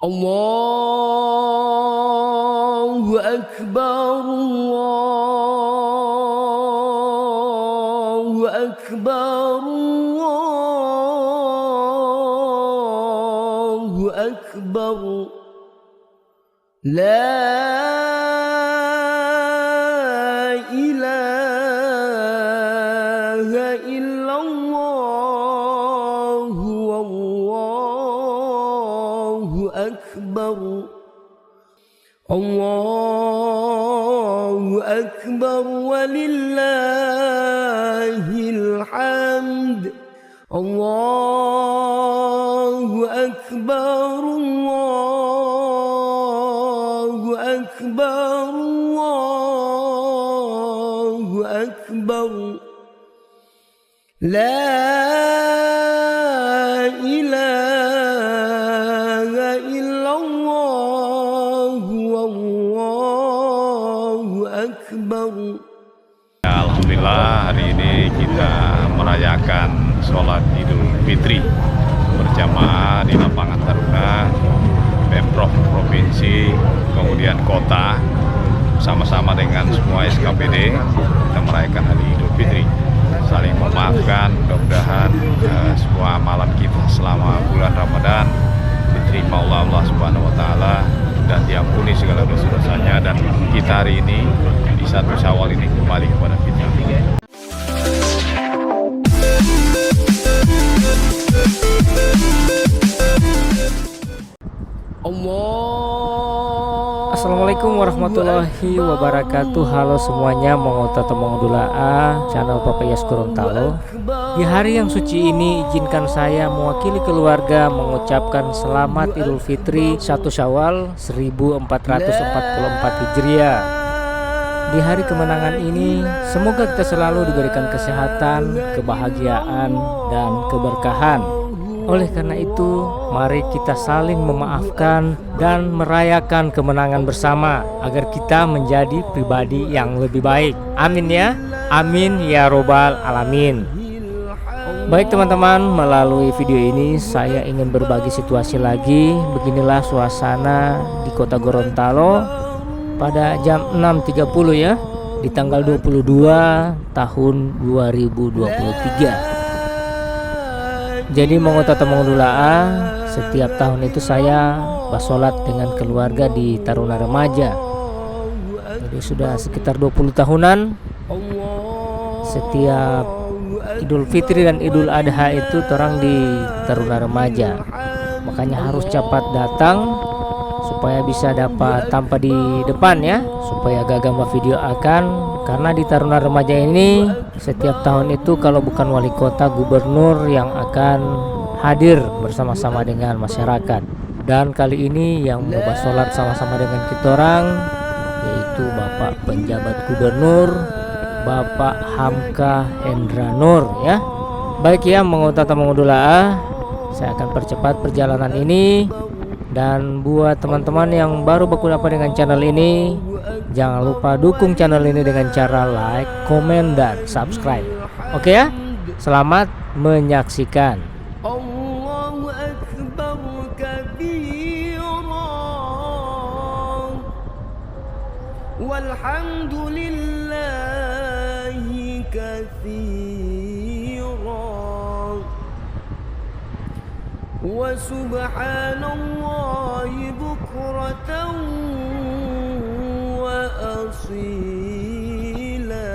Allahu Akbar, Allahu Akbar, Allahu Akbar. La ilaha illallah, wallahu akbar. Allahu akbar walillahil hamd. Allahu akbar, Allahu akbar, Allahu akbar. La ilaha illallah, wallahu akbar. Alhamdulillah, hari ini kita merayakan sholat Idul Fitri berjamaah di lapangan Taruna, Pemprov Provinsi, kemudian kota, sama-sama dengan semua SKPD. Kita merayakan hari Idul Fitri, saling memaafkan. Mudah-mudahan semua amalan kita selama bulan Ramadan diterima Allah Subhanahu wa Ta'ala dan diampuni segala dosa-dosanya, dan kita hari ini di 1 Syawal ini kembali kepada fitrah. Assalamualaikum warahmatullahi wabarakatuh. Halo semuanya, mongota temongdulaa channel Papayas Gorontalo. Di hari yang suci ini, izinkan saya mewakili keluarga mengucapkan selamat Idul Fitri 1 Syawal 1444 Hijriah. Di hari kemenangan ini, semoga kita selalu diberikan kesehatan, kebahagiaan, dan keberkahan. Oleh karena itu, mari kita saling memaafkan dan merayakan kemenangan bersama agar kita menjadi pribadi yang lebih baik. Amin ya. Amin ya robbal alamin. Baik teman-teman, melalui video ini saya ingin berbagi situasi lagi. Beginilah suasana di kota Gorontalo pada jam 6.30 ya, di tanggal 22 tahun 2023. Jadi mongota temongdulaa, setiap tahun itu saya bersolat dengan keluarga di Taruna Remaja. Jadi sudah sekitar 20 tahunan. Setiap Idul Fitri dan Idul Adha itu terang di Taruna Remaja. Makanya harus cepat datang supaya bisa dapat tampil di depan ya, supaya gak gambar video akan. Karena di Taruna Remaja ini setiap tahun itu kalau bukan wali kota, gubernur yang akan hadir bersama-sama dengan masyarakat. Dan kali ini yang mau bersolat sama-sama dengan kita orang yaitu Bapak Penjabat Gubernur, Bapak Hamka Hendra Nur ya. Baik ya, mongota temongdulaa, saya akan percepat perjalanan ini. Dan buat teman-teman yang baru bergabung dengan channel ini, jangan lupa dukung channel ini dengan cara like, komen, dan subscribe. Oke ya, selamat menyaksikan. Allahu Akbar kabira, walhamdulillahi katsira, wa subhanallahi bukratan wa asila.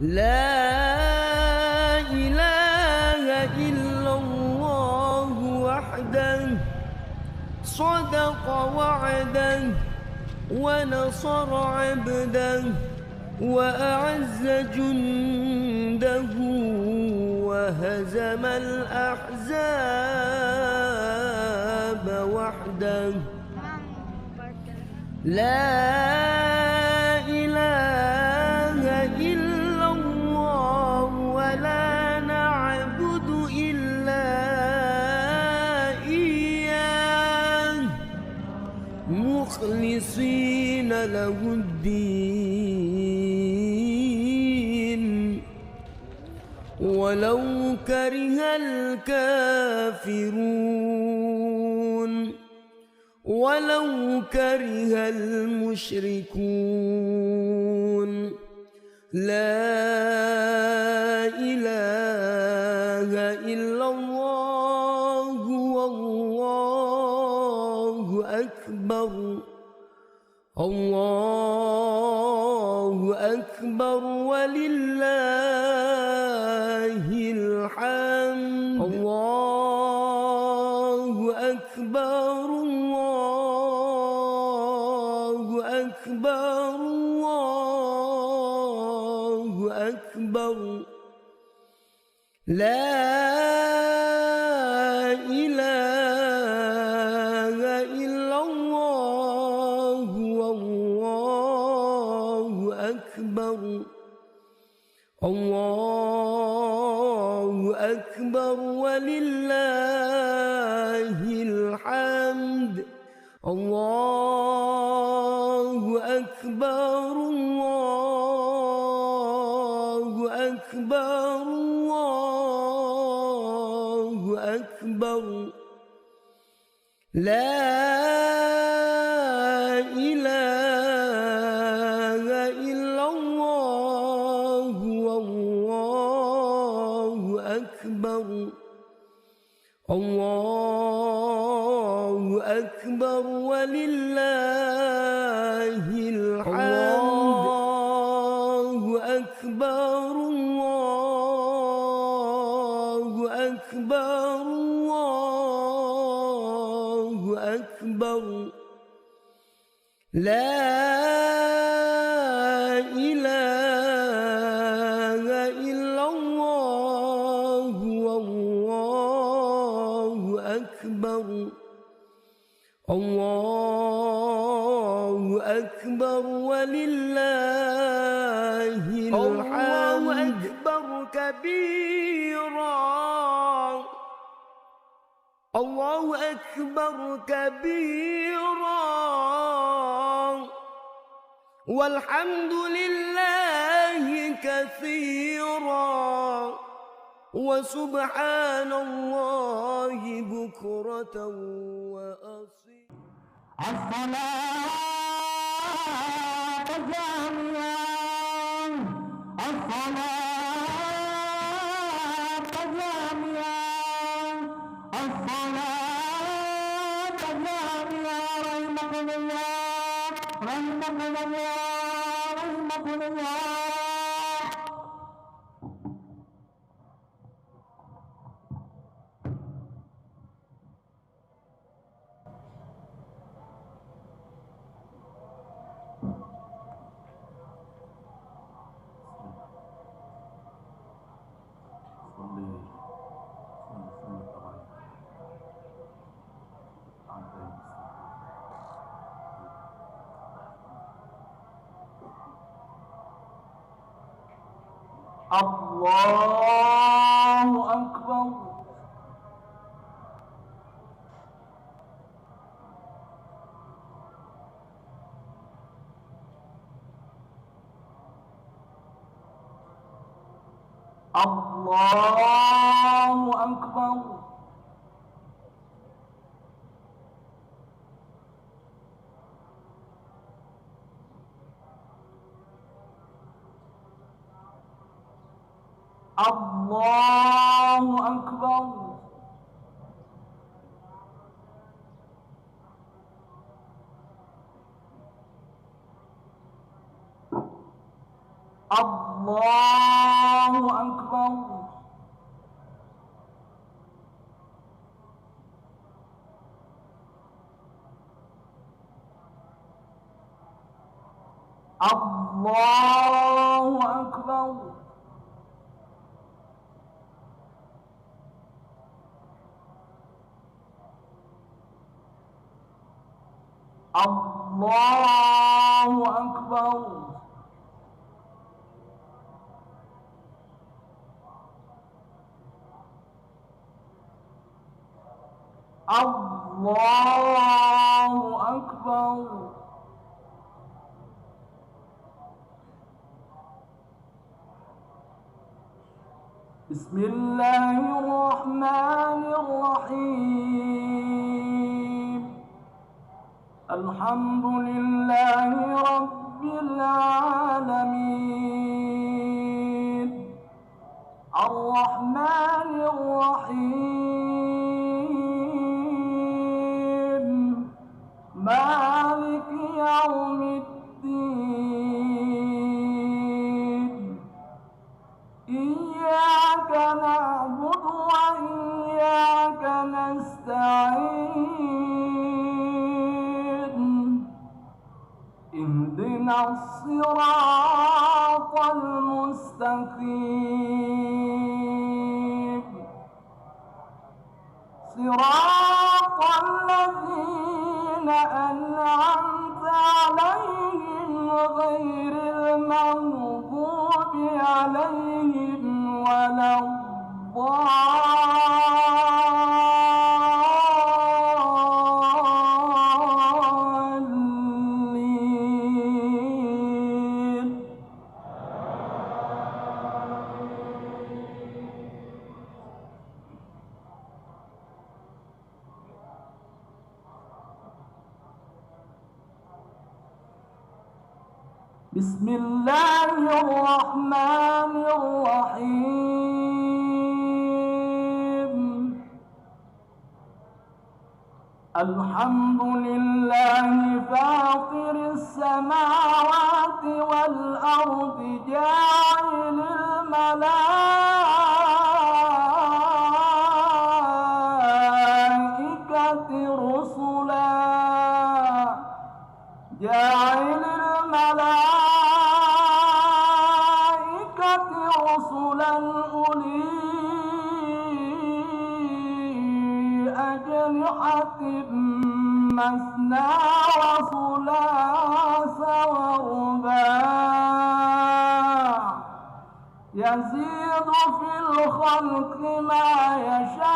La ilaha illallah wahdahu sadaqa wa'dahu wa nasara 'abdahu wa a'azza jundahu wa hazamal ahzaba wahdahu. La ilaha illallah wa la na'budu illa iyyah mukhlisina lahuddin wa ولو كره الكافرون ولو كره المشركون لا إله إلا الله والله أكبر الله أكبر ولله الحمد الله أكبر الله أكبر الله أكبر لا إله إلا الله والله أكبر الله أكبر ولله الحمد الله أكبر الله أكبر الله أكبر لا إله إلا الله والله أكبر الله أكبر ولله الحمد الله أكبر الله أكبر الله أكبر لا إله إلا الله والله أكبر الله أكبر ولله الحمد الله أكبر كبيرا الله أكبر كبيرا والحمد لله كثيرا وسبحان الله بكرة وأصيلا الصلاة جامعة الصلاة جامعة الصلاة جامعة رحمكم الله رحمكم الله رحمكم الله. الله أكبر الله أكبر الله أكبر الله أكبر الله أكبر الله أكبر الله أكبر بسم بسم الله الرحمن الرحيم الحمد لله رب العالمين الرحمن الرحيم مالك يوم الدين إياك نعبد وإياك نستعين اهدنا الصراط المستقيم صراط الذين أنعمت عليهم غير المغضوب عليهم ولا الضالين بسم الله الرحمن الرحيم الحمد لله فاطر السماوات والأرض جاعل الملائكة رسلا جاعل الملائكة رسلا أولي أجنحة مثنى وثلاث ورباع يزيد في الخلق ما يشاء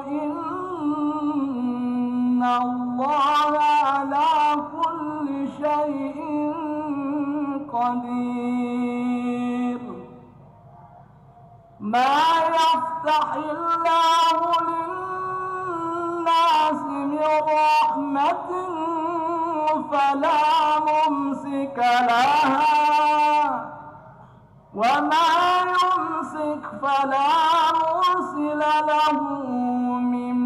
إن الله على كل شيء قدير ما يفتح الله للناس من رحمة فلا ممسك لها وما يمسك فلا مرسل له من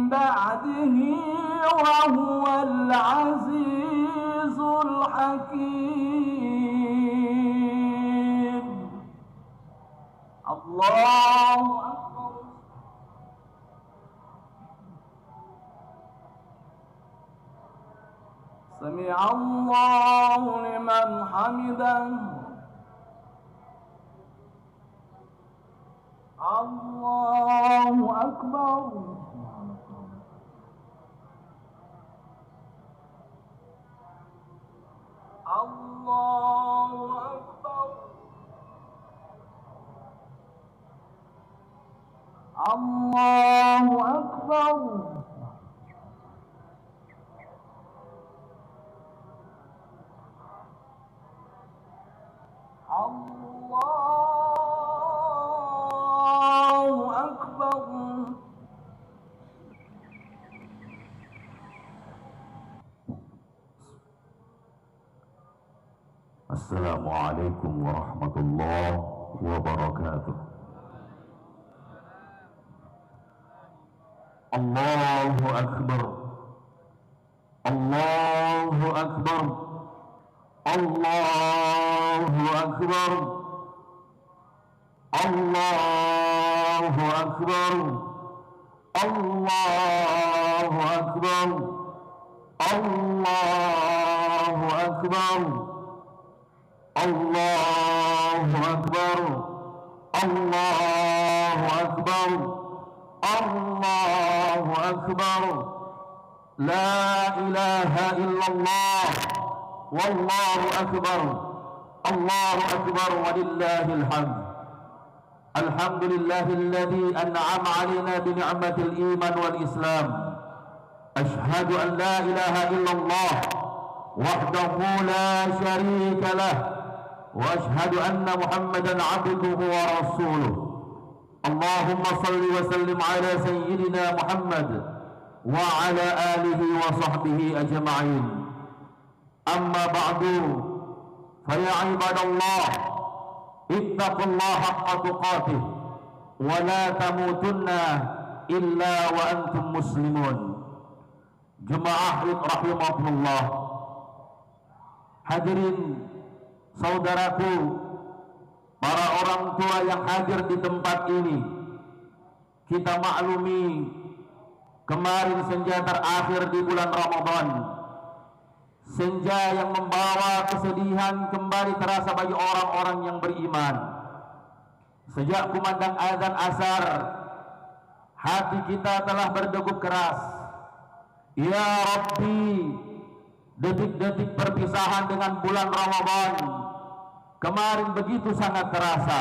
بعده وهو العزيز الحكيم الله أكبر سمع الله لمن حمده الله أكبر الله أكبر الله أكبر الله أكبر السلام عليكم ورحمة الله وبركاته. الله أكبر الله أكبر الله أكبر الله أكبر الله أكبر الله أكبر الله أكبر الله أكبر الله أكبر لا إله إلا الله والله أكبر الله أكبر ولله الحمد. الحمد لله الذي أنعم علينا بنعمة الإيمان والإسلام. أشهد أن لا إله إلا الله وحده لا شريك له وأشهد أن محمدا عبده ورسوله. اللهم صل وسلم على سيدنا محمد وعلى آله وصحبه أجمعين. أما بعد فيا عباد الله اتقوا الله حق تقاته ولا تموتن إلا وأنتم مسلمون. Jemaah rahimakumullah. Hadirin saudaraku, para orang tua yang hadir di tempat ini, kita maklumi kemarin senja terakhir di bulan Ramadan, senja yang membawa kesedihan kembali terasa bagi orang-orang yang beriman. Sejak kumandang azan asar, hati kita telah berdegup keras. Ya Rabbi, detik-detik perpisahan dengan bulan Ramadan kemarin begitu sangat terasa,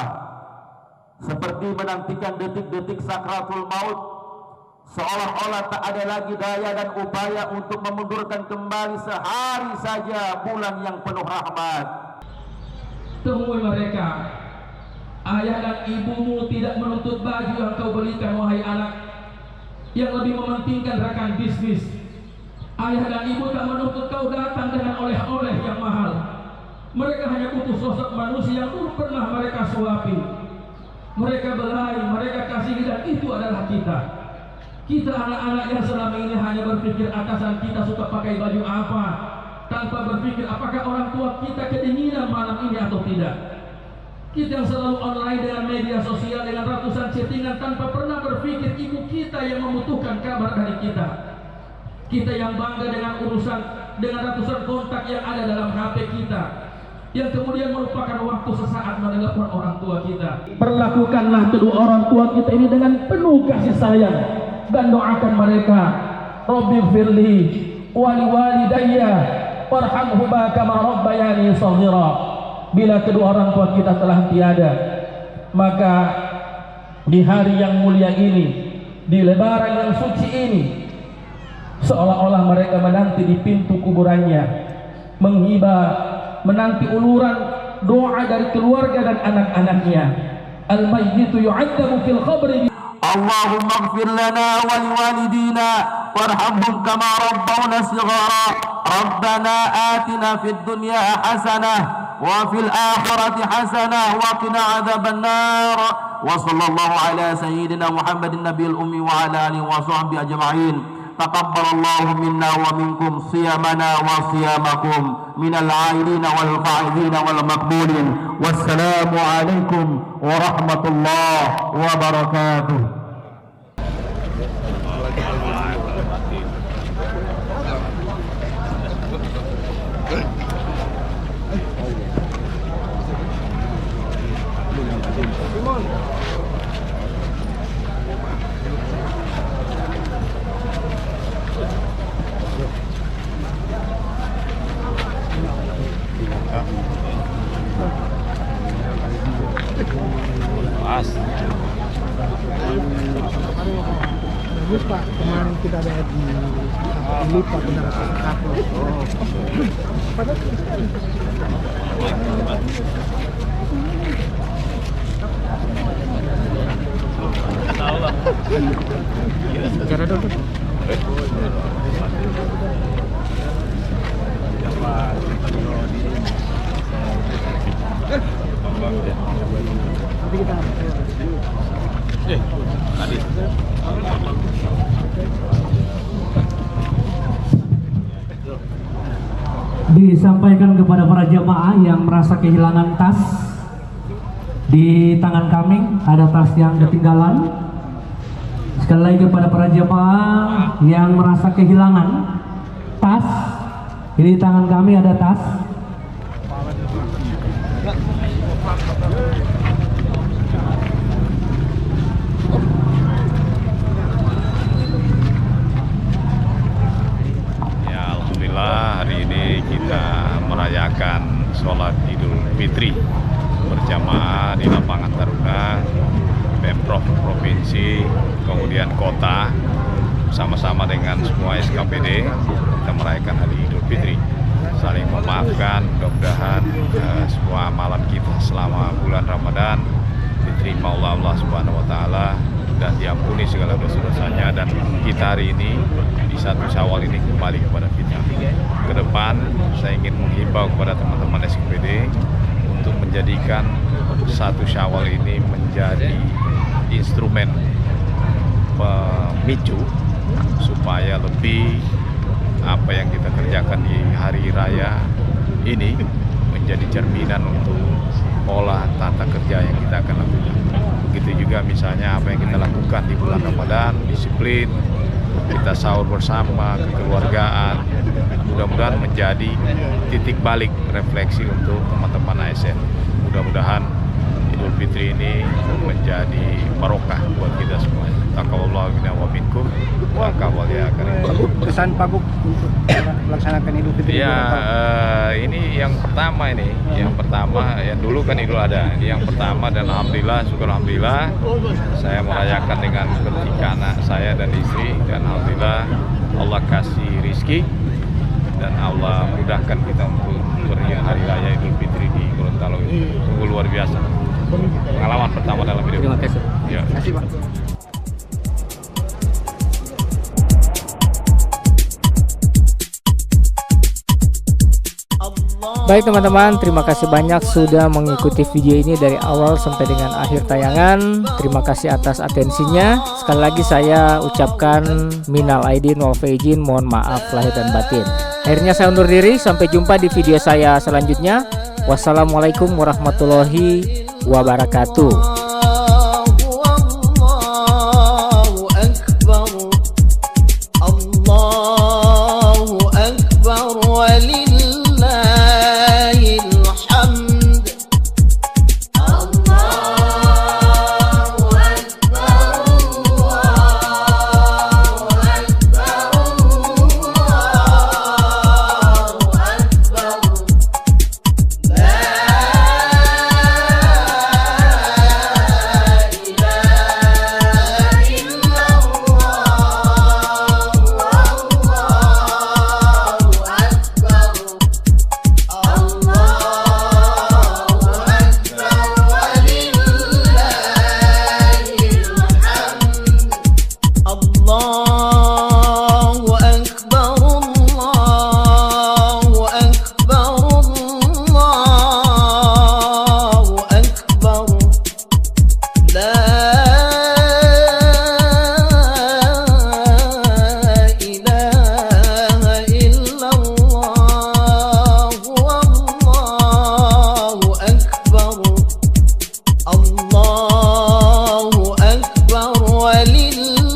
seperti menantikan detik-detik sakratul maut, seolah-olah tak ada lagi daya dan upaya untuk memundurkan kembali sehari saja bulan yang penuh rahmat. Temui mereka. Ayah dan ibumu tidak menuntut baju yang kau belikan, wahai anak, yang lebih mementingkan rekan bisnis. Ayah dan ibu tak menuntut kau datang dengan oleh-oleh yang mahal. Mereka hanya butuh sosok manusia yang dulu pernah mereka suapi, mereka belai, mereka kasihi, dan itu adalah kita. Kita anak-anak yang selama ini hanya berpikir atasan kita suka pakai baju apa, tanpa berpikir apakah orang tua kita kedinginan malam ini atau tidak. Kita yang selalu online dengan media sosial dengan ratusan chattingan tanpa pernah berpikir ibu kita yang membutuhkan kabar dari kita. Kita yang bangga dengan ratusan kontak yang ada dalam HP kita, yang kemudian melupakan waktu sesaat menelpon orang tua kita. Perlakukanlah kedua orang tua kita ini dengan penuh kasih sayang dan doakan mereka. Rabbighfirli wa liwalidayya warhamhuma kama rabbayani shaghira. Bila kedua orang tua kita telah tiada, maka di hari yang mulia ini, di lebaran yang suci ini, seolah-olah mereka menanti di pintu kuburannya, menghibah, menanti uluran doa dari keluarga dan anak-anaknya. Al-mayyitu yu'adzabu fil qabri. Allahumma ighfir lana wa liwalidina warhamhum kama rabbawna shighara. Rabbana atina fid dunya hasanah wa fil akhirati hasanah wa qina adzaban nar. Wa sallallahu ala sayyidina Muhammadin nabiyil ummi wa ala alihi wa sahbihi ajma'in. Taqabbalallahu minna wa minkum siyamana wa siyamakum minal aidina wal fa'idina wal maqbulin. Wassalamu alaikum warahmatullahi wabarakatuh. Pak, kemarin kita ada di lupa benar disampaikan kepada para jamaah yang merasa kehilangan tas. Di tangan kami ada tas yang ketinggalan. Sekali lagi kepada para jamaah yang merasa kehilangan tas, di tangan kami ada tas. Hari ini kita merayakan sholat Idul Fitri berjamaah di lapangan Taruna, Pemprov Provinsi, kemudian kota, bersama-sama dengan semua SKPD kita merayakan hari Idul Fitri. saling memaafkan. Mudah-mudahan semua amalan kita selama bulan Ramadan diterima Allah Subhanahu wa Ta'ala dan diampuni segala dosa-dosanya, dan kita hari ini di 1 Syawal ini kembali kepada kita. Ke depan saya ingin menghimbau kepada teman-teman SKPD untuk menjadikan 1 Syawal ini menjadi instrumen pemicu supaya lebih apa yang kita kerjakan di hari raya ini menjadi cerminan untuk pola tata kerja yang kita akan lakukan. Begitu juga misalnya apa yang kita lakukan di bulan Ramadan, disiplin, kita sahur bersama, kekeluargaan, mudah-mudahan menjadi titik balik refleksi untuk teman-teman ASN. Mudah-mudahan Idul Fitri ini menjadi barokah buat kita semuanya. Taqabbalallahu minna wa minkum. Taqabbal ya karim. Pesan Pak Gub untuk melaksanakan Idul Fitri. Ya, ini yang pertama ini. Yang pertama, ya dulu kan Idul Adha. Ini yang pertama dan alhamdulillah, syukur alhamdulillah saya merayakan dengan ketika anak saya dan istri, dan alhamdulillah Allah kasih rizki dan Allah mudahkan kita untuk beribadah hari raya Idul Fitri di Gorontalo ini. Sungguh luar biasa. Pengalaman pertama dalam hidup. Terima kasih. Ya. Terima kasih, Pak. Baik teman-teman, terima kasih banyak sudah mengikuti video ini dari awal sampai dengan akhir tayangan. Terima kasih atas atensinya. Sekali lagi saya ucapkan minal aidin wal faizin, mohon maaf lahir dan batin. Akhirnya saya undur diri, sampai jumpa di video saya selanjutnya. Wassalamualaikum warahmatullahi wabarakatuh. الله أكبر ولله